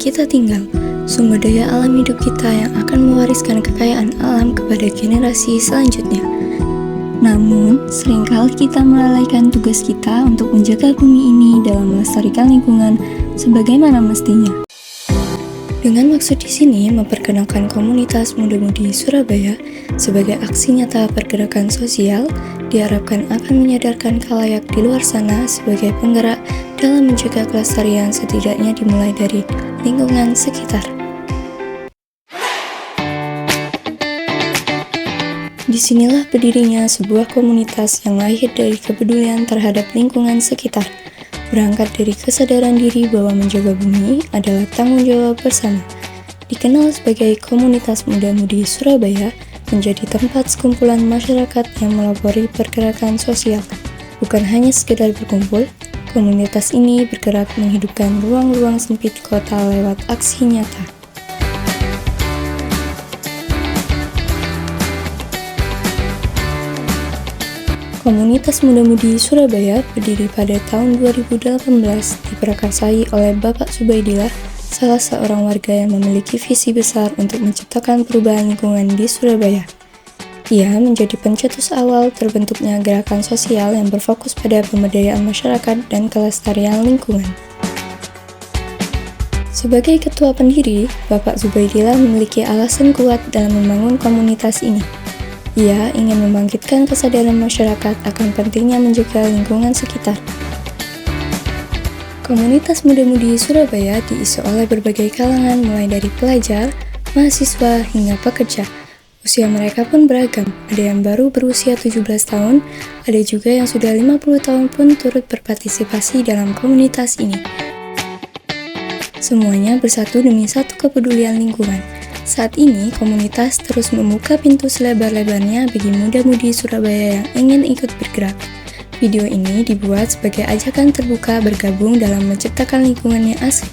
kita tinggal, sumber daya alam hidup kita yang akan mewariskan kekayaan alam kepada generasi selanjutnya. Namun, seringkali kita melalaikan tugas kita untuk menjaga bumi ini dalam melestarikan lingkungan sebagaimana mestinya. Dengan maksud di sini memperkenalkan komunitas muda-mudi Surabaya sebagai aksi nyata pergerakan sosial, diharapkan akan menyadarkan khalayak di luar sana sebagai penggerak dalam menjaga kelestarian setidaknya dimulai dari lingkungan sekitar. Disinilah berdirinya sebuah komunitas yang lahir dari kepedulian terhadap lingkungan sekitar, berangkat dari kesadaran diri bahwa menjaga bumi adalah tanggung jawab bersama. Dikenal sebagai komunitas muda-mudi Surabaya, menjadi tempat sekumpulan masyarakat yang melopori pergerakan sosial. Bukan hanya sekedar berkumpul, komunitas ini bergerak menghidupkan ruang-ruang sempit kota lewat aksi nyata. Komunitas muda-mudi Surabaya berdiri pada tahun 2018, diprakarsai oleh Bapak Zubaidillah, salah seorang warga yang memiliki visi besar untuk menciptakan perubahan lingkungan di Surabaya. Ia menjadi pencetus awal terbentuknya gerakan sosial yang berfokus pada pemberdayaan masyarakat dan kelestarian lingkungan. Sebagai ketua pendiri, Bapak Zubaidillah memiliki alasan kuat dalam membangun komunitas ini. Ia ingin membangkitkan kesadaran masyarakat akan pentingnya menjaga lingkungan sekitar. Komunitas muda-mudi Surabaya diisi oleh berbagai kalangan mulai dari pelajar, mahasiswa, hingga pekerja. Usia mereka pun beragam, ada yang baru berusia 17 tahun, ada juga yang sudah 50 tahun pun turut berpartisipasi dalam komunitas ini. Semuanya bersatu demi satu kepedulian lingkungan. Saat ini, komunitas terus membuka pintu selebar-lebarnya bagi muda-mudi Surabaya yang ingin ikut bergerak. Video ini dibuat sebagai ajakan terbuka bergabung dalam menciptakan lingkungan yang asri.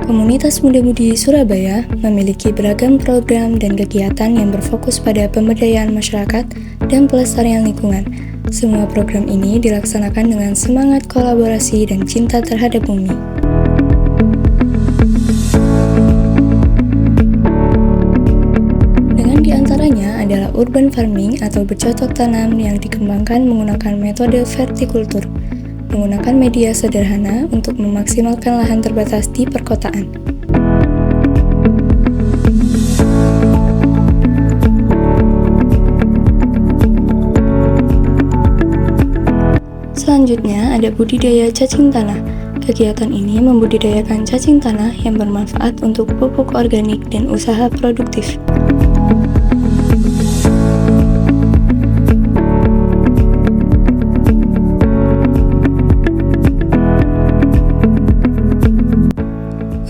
Komunitas muda-mudi Surabaya memiliki beragam program dan kegiatan yang berfokus pada pemberdayaan masyarakat dan pelestarian lingkungan. Semua program ini dilaksanakan dengan semangat kolaborasi dan cinta terhadap bumi. Antaranya adalah urban farming atau bercocok tanam yang dikembangkan menggunakan metode vertikultur, menggunakan media sederhana untuk memaksimalkan lahan terbatas di perkotaan. Selanjutnya ada budidaya cacing tanah. Kegiatan ini membudidayakan cacing tanah yang bermanfaat untuk pupuk organik dan usaha produktif.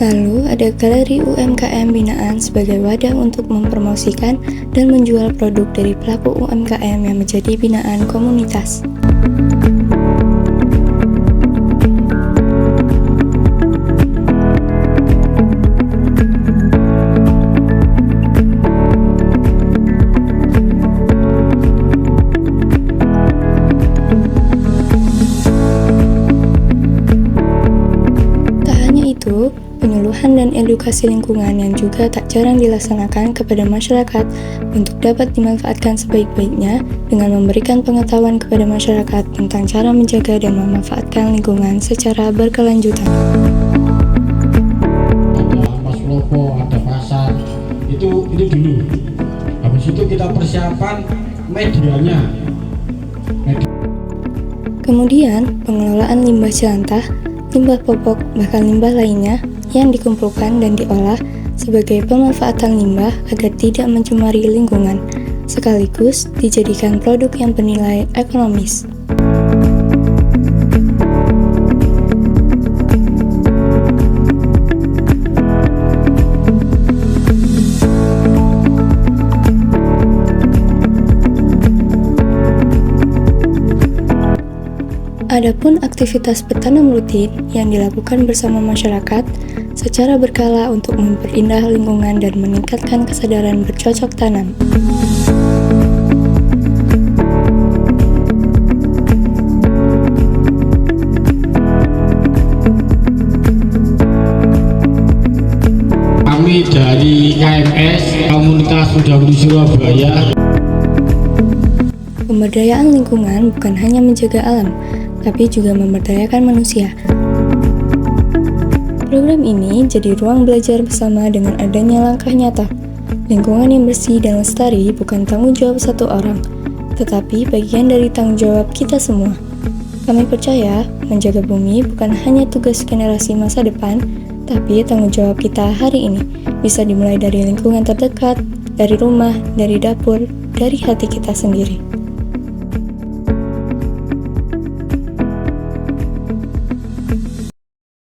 Lalu ada galeri UMKM binaan sebagai wadah untuk mempromosikan dan menjual produk dari pelaku UMKM yang menjadi binaan komunitas. Penyuluhan dan edukasi lingkungan yang juga tak jarang dilaksanakan kepada masyarakat untuk dapat dimanfaatkan sebaik-baiknya dengan memberikan pengetahuan kepada masyarakat tentang cara menjaga dan memanfaatkan lingkungan secara berkelanjutan. Ada Mas Lopo, ada pasar, itu dulu. Habis itu kita persiapan medianya. Kemudian, pengelolaan limbah jelantah, limbah popok, bahkan limbah lainnya yang dikumpulkan dan diolah sebagai pemanfaatan limbah agar tidak mencemari lingkungan, sekaligus dijadikan produk yang bernilai ekonomis. Adapun aktivitas bertanam rutin yang dilakukan bersama masyarakat secara berkala untuk memperindah lingkungan dan meningkatkan kesadaran bercocok tanam. kami dari KMS Komunitas Muda Mudi Surabaya. Pemberdayaan lingkungan bukan hanya menjaga alam, tapi juga memberdayakan manusia. Program ini jadi ruang belajar bersama dengan adanya langkah nyata. Lingkungan yang bersih dan lestari bukan tanggung jawab satu orang, tetapi bagian dari tanggung jawab kita semua. Kami percaya, menjaga bumi bukan hanya tugas generasi masa depan, tapi tanggung jawab kita hari ini. Bisa dimulai dari lingkungan terdekat, dari rumah, dari dapur, dari hati kita sendiri.